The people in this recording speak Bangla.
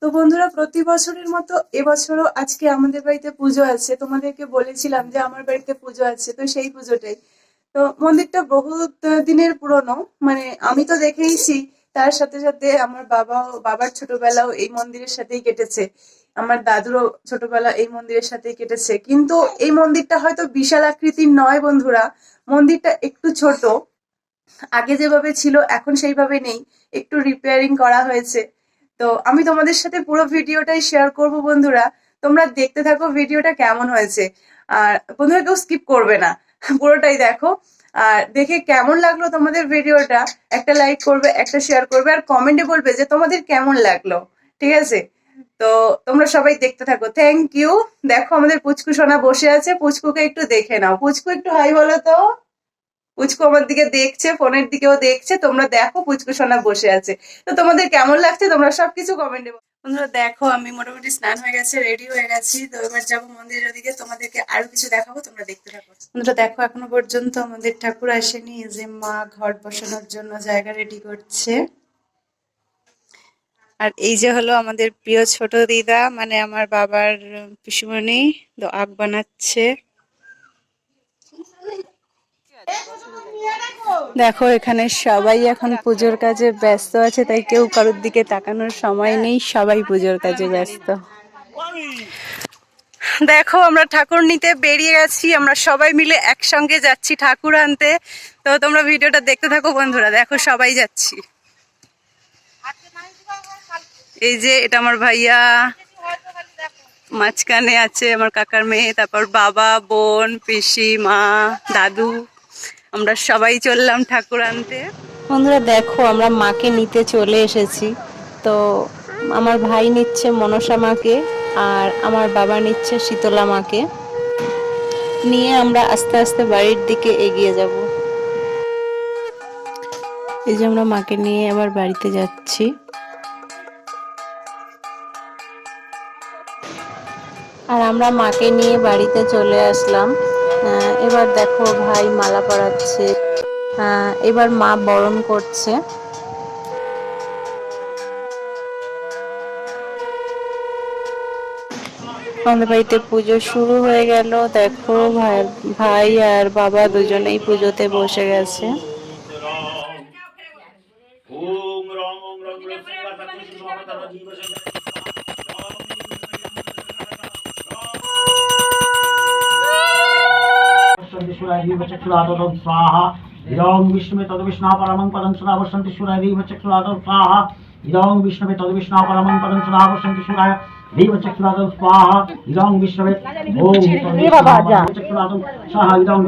তো বন্ধুরা, প্রতি বছরের মতো এবছরও আজকে আমাদের বাড়িতে পুজো আছে। তোমাদেরকে বলেছিলাম যে আমার বাড়িতে পুজো আছে, তো সেই পুজোটাই। তো মন্দিরটা বহুত দিনের পুরনো, মানে আমি তো দেখেইছি। তার সাথে সাথে আমার বাবার ছোটবেলাও এই মন্দিরের সাথেই কেটেছে। আমার দাদুরও ছোটবেলা এই মন্দিরের সাথেই কেটেছে। কিন্তু এই মন্দিরটা হয়তো বিশাল আকৃতির নয় বন্ধুরা, মন্দিরটা একটু ছোট। আগে যেভাবে ছিল এখন সেইভাবে নেই, একটু রিপেয়ারিং করা হয়েছে। তো আমি তোমাদের সাথে পুরো ভিডিওটাই শেয়ার করব বন্ধুরা, তোমরা দেখতে থাকো ভিডিওটা কেমন হয়েছে। আর বন্ধুরা, কেউ স্কিপ করবে না, পুরোটাই দেখো। আর দেখে কেমন লাগলো তোমাদের ভিডিওটা, একটা লাইক করবে, একটা শেয়ার করবে, আর কমেন্টে বলবে যে তোমাদের কেমন লাগলো। ঠিক আছে? তো তোমরা সবাই দেখতে থাকো। Thank you. দেখো আমাদের পুচকু সোনা বসে আছে, পুচকুকে একটু দেখে নাও। পুচকু একটু হাই বলো তো। পুচকু আমার দিকে দেখছে, ফোনের দিকেও দেখছে। তোমরা দেখো পুচকু সোনা বসে আছে। তো তোমাদের কেমন লাগছে তোমরা সবকিছু কমেন্টে। বন্ধুরা দেখো, আমি মোটামুটি স্নান হয়ে গেছে, রেডি হয়ে গেছি। তো এবার যাবো মন্দিরের ওদিকে, তোমাদেরকে আরো কিছু দেখাবো, তোমরা দেখতে থাকো। বন্ধুরা দেখো, এখনো পর্যন্ত আমাদের ঠাকুর আসেনি। এই যে মা ঘট বসানোর জন্য জায়গা রেডি করছে। আর এই যে হলো আমাদের প্রিয় ছোট দিদা, মানে আমার বাবার পিসিমণি, তো আগ বানাচ্ছে। দেখো এখানে সবাই এখন পুজোর কাজে ব্যস্ত আছে, তাই কেউ কারোর দিকে তাকানোর সময় নেই, সবাই পুজোর কাজে ব্যস্ত। দেখো আমরা ঠাকুর নিতে বেরিয়ে গেছি, আমরা সবাই মিলে একসঙ্গে যাচ্ছি ঠাকুর আনতে। তো তোমরা ভিডিওটা দেখতে থাকো বন্ধুরা, দেখো সবাই যাচ্ছি। এই যে এটা আমার ভাইয়া, মাঝখানে আছে আমার কাকার মেয়ে, তারপর বাবা, বোন, পিসি, মা, দাদু, আমরা সবাই চললাম ঠাকুর আনতে। বন্ধুরা দেখো, আমরা মাকে নিতে চলে এসেছি। তো আমার ভাই নিচ্ছে মনসা মাকে, আর আমার বাবা নিচ্ছে শীতলা মাকে। নিয়ে আমরা আস্তে আস্তে বাড়ির দিকে এগিয়ে যাব। এই যে আমরা মাকে নিয়ে আবার বাড়িতে যাচ্ছি। আর আমরা মাকে নিয়ে বাড়িতে চলে আসলাম। এবার দেখো ভাই মালা পরাচ্ছে, এবার মা বরণ করছে। আমাদের বাড়িতে পুজো শুরু হয়ে গেল। দেখো ভাই আর বাবা দুজনেই পুজোতে বসে গেছে। ইদং বিষ্ণুবে তদ বিষ্ণু পরমং পদং সদা বসন্তি সুরায় দেব চক্ষুরাদৌ স্বাহা। ইদং বিষ্ণুবে তদ বিষ্ণু পরমং পদং সদা বসন্তি সুরায় দেব চক্ষুরাদৌ স্বাহা। ইদং বিষ্ণুবে ওম তদ বিষ্ণু চক্ষুরাদৌ স্বাহা। ইদং